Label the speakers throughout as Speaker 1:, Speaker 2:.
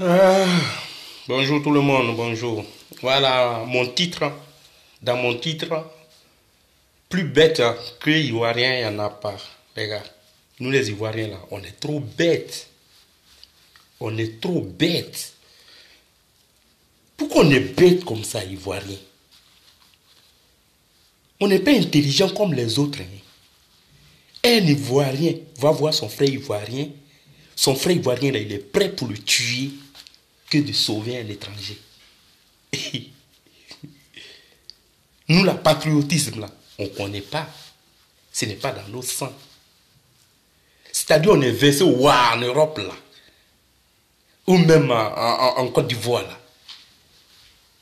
Speaker 1: Ah, bonjour tout le monde, bonjour. Voilà mon titre. Dans mon titre, plus bête que Ivoirien, il n'y en a pas. Les gars, nous les Ivoiriens là, on est trop bêtes. On est trop bêtes. Pourquoi on est bêtes comme ça, Ivoiriens? On n'est pas intelligent comme les autres. Un Ivoirien va voir son frère Ivoirien. Son frère Ivoirien, là, il est prêt pour le tuer que de sauver un étranger. Nous, le patriotisme, là, on ne connaît pas. Ce n'est pas dans nos sangs. C'est-à-dire, on est versé en Europe, là. Ou même en Côte d'Ivoire, là.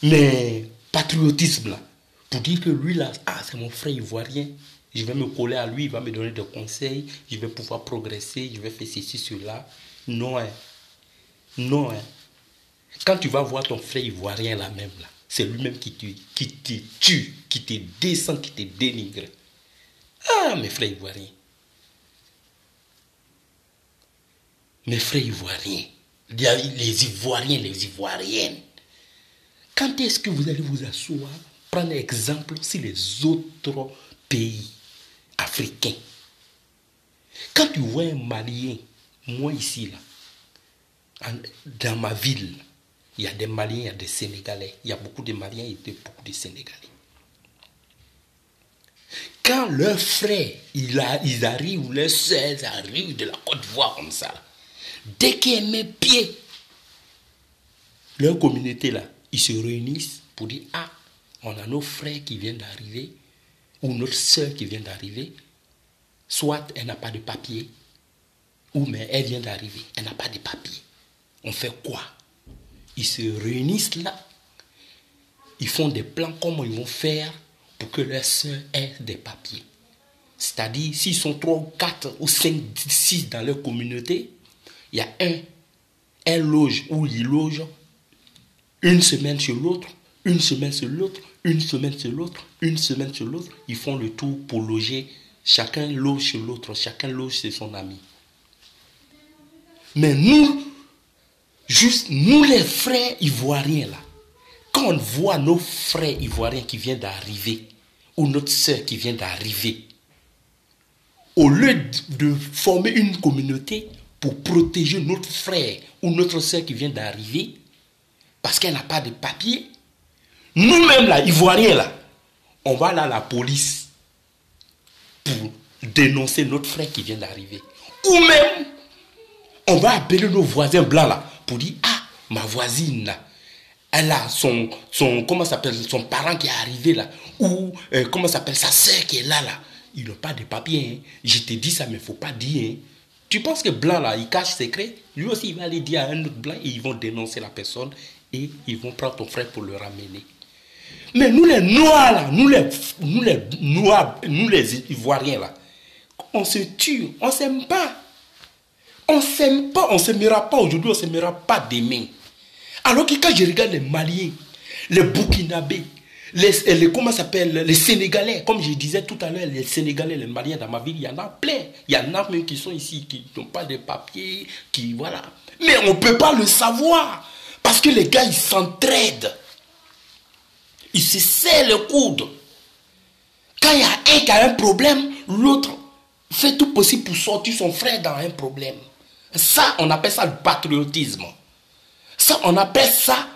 Speaker 1: Mais, patriotisme, là. Pour dire que lui, là, c'est mon frère ivoirien. Je vais me coller à lui, il va me donner des conseils. Je vais pouvoir progresser, je vais faire ceci, cela. Non, hein. Non, hein. Quand tu vas voir ton frère ivoirien, là même, là, c'est lui-même qui te tue, qui te descend, qui te dénigre. Ah, mes frères ivoiriens. Mes frères ivoiriens. Les Ivoiriens, les Ivoiriennes. Quand est-ce que vous allez vous asseoir, prendre exemple sur les autres pays africains? Quand tu vois un Malien, moi ici, là, dans ma ville, il y a des Maliens, il y a des Sénégalais. Il y a beaucoup de Maliens et beaucoup de Sénégalais. Quand leurs frères, ils arrivent, ou leurs soeurs arrivent de la Côte d'Ivoire comme ça, dès qu'ils mettent pied, leur communauté là, ils se réunissent pour dire, ah, on a nos frères qui viennent d'arriver, ou notre soeur qui vient d'arriver, soit elle n'a pas de papier, ou mais elle vient d'arriver, elle n'a pas de papier. On fait quoi? Ils se réunissent là, ils font des plans comment ils vont faire pour que leurs soeurs aient des papiers. C'est-à-dire, s'ils sont 3, 4 ou 5, 6 dans leur communauté, il y a un loge où ils logent une semaine sur l'autre, une semaine sur l'autre, une semaine sur l'autre, une semaine sur l'autre. Ils font le tour pour loger. Chacun loge sur l'autre, chacun loge chez son ami. Mais nous, juste nous les frères ivoiriens là, quand on voit nos frères ivoiriens qui viennent d'arriver, ou notre soeur qui vient d'arriver, au lieu de former une communauté pour protéger notre frère ou notre soeur qui vient d'arriver, parce qu'elle n'a pas de papier, nous-mêmes là, Ivoiriens là, on va là à la police pour dénoncer notre frère qui vient d'arriver. Ou même, on va appeler nos voisins blancs là pour dire, ah, ma voisine là, elle a comment s'appelle, son parent qui est arrivé là, ou comment s'appelle, sa soeur qui est là là. Ils n'ont pas de papier. Hein. Je te dis ça, mais il ne faut pas dire. Hein. Tu penses que blanc là, il cache secret? Lui aussi, il va aller dire à un autre blanc et ils vont dénoncer la personne et ils vont prendre ton frère pour le ramener. Mais nous les noirs là, nous les Ivoiriens là, on se tue, on ne s'aime pas. On ne s'aime pas, on ne s'aimera pas aujourd'hui, on ne s'aimera pas demain. Alors que quand je regarde les Maliens, les Burkinabés, comment s'appelle, les Sénégalais, comme je disais tout à l'heure, les Sénégalais, les Maliens dans ma ville, il y en a plein. Il y en a même qui sont ici, qui n'ont pas de papier, qui voilà. Mais on ne peut pas le savoir. Parce que les gars, ils s'entraident. Ils se serrent le coude. Quand il y a un qui a un problème, l'autre fait tout possible pour sortir son frère dans un problème. Ça, on appelle ça le patriotisme. Ça, on appelle ça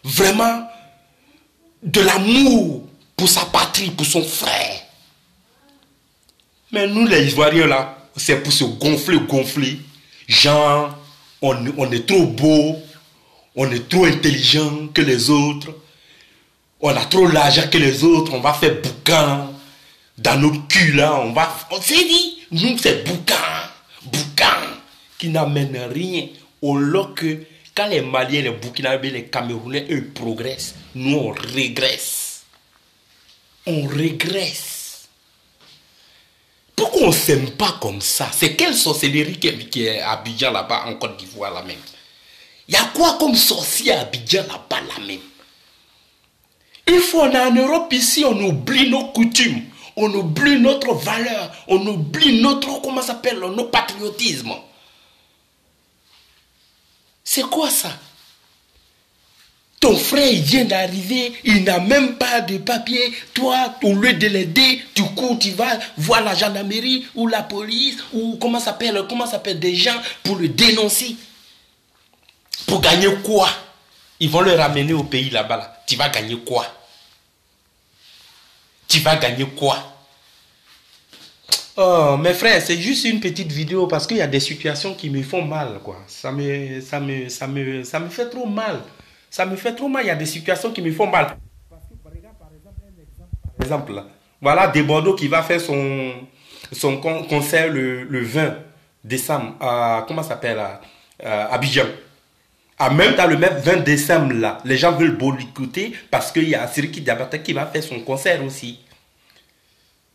Speaker 1: vraiment de l'amour pour sa patrie, pour son frère. Mais nous, les Ivoiriens, là, c'est pour se gonfler. Genre, on est trop beau, on est trop intelligent que les autres, on a trop l'argent que les autres, on va faire boucan. Dans notre cul, là, on s'est dit, nous, c'est boucan, qui n'amène rien. Au lieu que, quand les Maliens, les Burkinabés, les Camerounais, eux, progressent, nous, on régresse. On régresse. Pourquoi on ne s'aime pas comme ça? C'est quelle sorcellerie qui est à Abidjan, là-bas, en Côte d'Ivoire, là même? Il y a quoi comme sorcier à Abidjan, là-bas, là même? Une fois on est en Europe, ici, on oublie nos coutumes. On oublie notre valeur, on oublie notre, comment ça s'appelle, notre patriotisme. C'est quoi ça? Ton frère, il vient d'arriver, il n'a même pas de papier. Toi, au lieu de l'aider, du coup, tu vas voir la gendarmerie ou la police ou comment s'appelle des gens pour le dénoncer. Pour gagner quoi? Ils vont le ramener au pays là-bas. Là. Tu vas gagner quoi? Tu vas gagner quoi? Oh, mes frères, c'est juste une petite vidéo parce qu'il y a des situations qui me font mal, quoi. Ça me fait trop mal. Ça me fait trop mal. Il y a des situations qui me font mal. Parce que, regarde, par exemple, un exemple. Par exemple, là. Voilà Desbordeaux qui va faire son concert le 20 décembre à, comment ça s'appelle, à Abidjan. En même temps, le même 20 décembre, là, les gens veulent boycotter parce qu'il y a Siriki Diabaté qui va faire son concert aussi.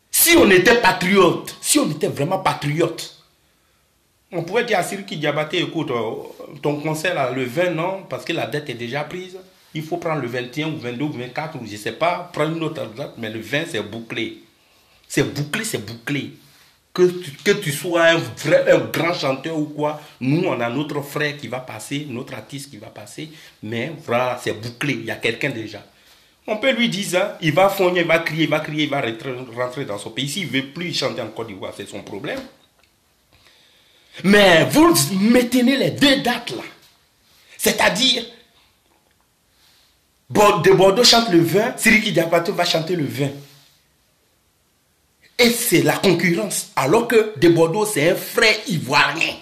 Speaker 1: Si on était patriote, si on était vraiment patriote, on pourrait dire à Siriki Diabaté, écoute, ton concert là, le 20, non, parce que la dette est déjà prise. Il faut prendre le 21 ou 22 ou 24 ou je ne sais pas, prendre une autre date, mais le 20 c'est bouclé. C'est bouclé, c'est bouclé. Que tu sois un grand chanteur ou quoi, nous on a notre frère qui va passer, notre artiste qui va passer, mais voilà, c'est bouclé, il y a quelqu'un déjà. On peut lui dire ça, il va fogner, il va crier, il va rentrer dans son pays. S'il ne veut plus chanter en Côte d'Ivoire, c'est son problème. Mais vous maintenez les deux dates là. C'est-à-dire, Desbordeaux chante le 20, Siriki Diabaté va chanter le 20. Et c'est la concurrence. Alors que Desbordeaux, c'est un frère ivoirien.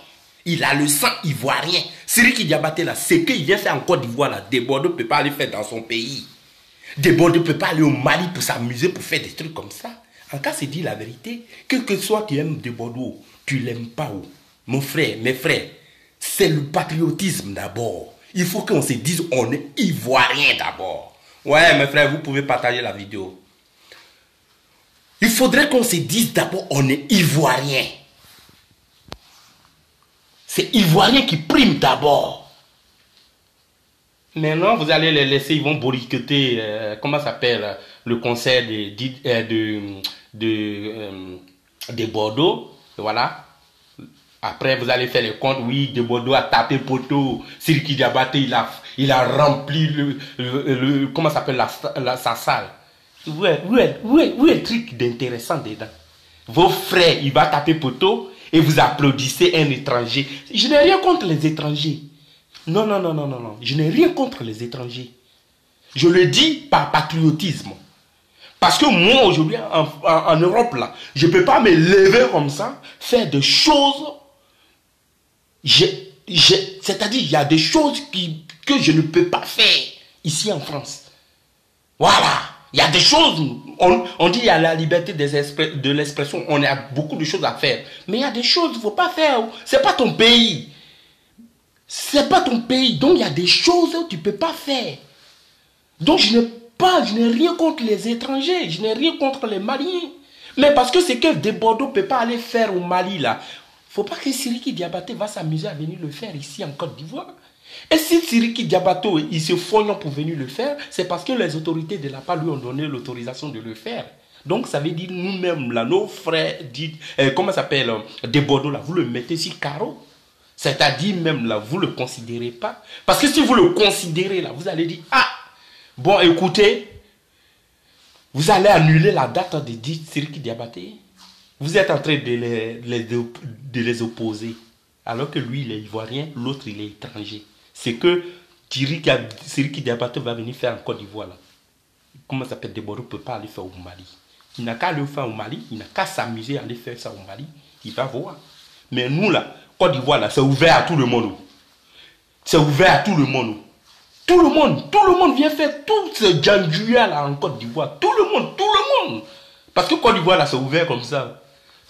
Speaker 1: Il a le sang ivoirien. Siriki Diabaté là, c'est qu'il vient faire en Côte d'Ivoire là. Desbordeaux ne peut pas aller faire dans son pays. Desbordeaux ne peut pas aller au Mali pour s'amuser, pour faire des trucs comme ça. En cas, c'est dit la vérité. Quel que soit tu aimes Desbordeaux, tu l'aimes pas. Mon frère, mes frères, c'est le patriotisme d'abord. Il faut qu'on se dise on est ivoirien d'abord. Ouais, mes frères, vous pouvez partager la vidéo. Il faudrait qu'on se dise d'abord on est ivoirien. C'est ivoirien qui prime d'abord. Maintenant, vous allez les laisser, ils vont boycotter, comment ça s'appelle, le concert de Bordeaux. Voilà. Après, vous allez faire les comptes. Oui, Desbordeaux a tapé poteau. Siriki Diabaté, il a rempli comment ça s'appelle, sa salle. Où est le truc d'intéressant dedans? Vos frères, il va taper poteau et vous applaudissez un étranger. Je n'ai rien contre les étrangers. Non, non, non, non, non, non. Je n'ai rien contre les étrangers. Je le dis par patriotisme. Parce que moi, aujourd'hui, en Europe, là, je ne peux pas me lever comme ça, faire des choses. C'est-à-dire, il y a des choses que je ne peux pas faire ici en France. Voilà. Il y a des choses, on dit il y a la liberté de l'expression, on a beaucoup de choses à faire. Mais il y a des choses qu'il ne faut pas faire. Ce n'est pas ton pays. C'est pas ton pays, donc il y a des choses que tu ne peux pas faire. Donc je n'ai rien contre les étrangers, je n'ai rien contre les Maliens. Mais parce que c'est que Desbordeaux ne peut pas aller faire au Mali là. Il ne faut pas que Siriki Diabaté va s'amuser à venir le faire ici en Côte d'Ivoire. Et si Siriki Diabaté, il se foigne pour venir le faire, c'est parce que les autorités de la part lui ont donné l'autorisation de le faire. Donc ça veut dire nous-mêmes là, nos frères, comment ça s'appelle, Desbordeaux là, vous le mettez sur carreau. C'est-à-dire même là, vous ne le considérez pas. Parce que si vous le considérez là, vous allez dire, ah, bon écoutez, vous allez annuler la date de Siriki Diabaté. Vous êtes en train de les opposer. Alors que lui, il est ivoirien, l'autre, il est étranger. C'est que Siriki Diabaté va venir faire en Côte d'Ivoire là. Comment ça s'appelle, Desbordeaux ne peut pas aller faire au Mali. Il n'a qu'à aller faire au Mali, il n'a qu'à s'amuser à aller faire ça au Mali. Il va voir. Mais nous là, Côte d'Ivoire là, c'est ouvert à tout le monde. C'est ouvert à tout le monde. Tout le monde vient faire tout ce djandjouya là en Côte d'Ivoire. Tout le monde. Parce que Côte d'Ivoire là, c'est ouvert comme ça.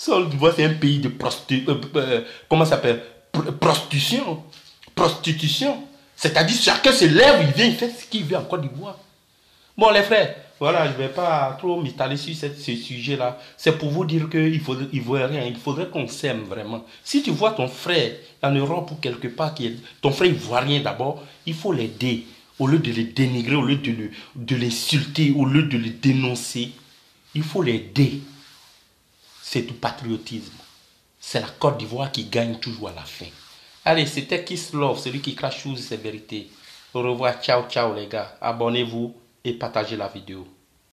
Speaker 1: Côte d'Ivoire, c'est un pays de comment ça s'appelle? Prostitution. C'est-à-dire chacun se lève, il vient, il fait ce qu'il veut en Côte d'Ivoire. Bon les frères, voilà, je ne vais pas trop m'étaler sur ce sujet-là. C'est pour vous dire qu'il faudrait qu'on s'aime vraiment. Si tu vois ton frère en Europe ou quelque part, ton frère ivoirien d'abord, il faut l'aider. Au lieu de le dénigrer, au lieu de l'insulter, au lieu de le dénoncer, il faut l'aider. C'est du patriotisme. C'est la Côte d'Ivoire qui gagne toujours à la fin. Allez, c'était Kiss Love, celui qui crache sous ses vérités. Au revoir, ciao, ciao les gars. Abonnez-vous et partagez la vidéo.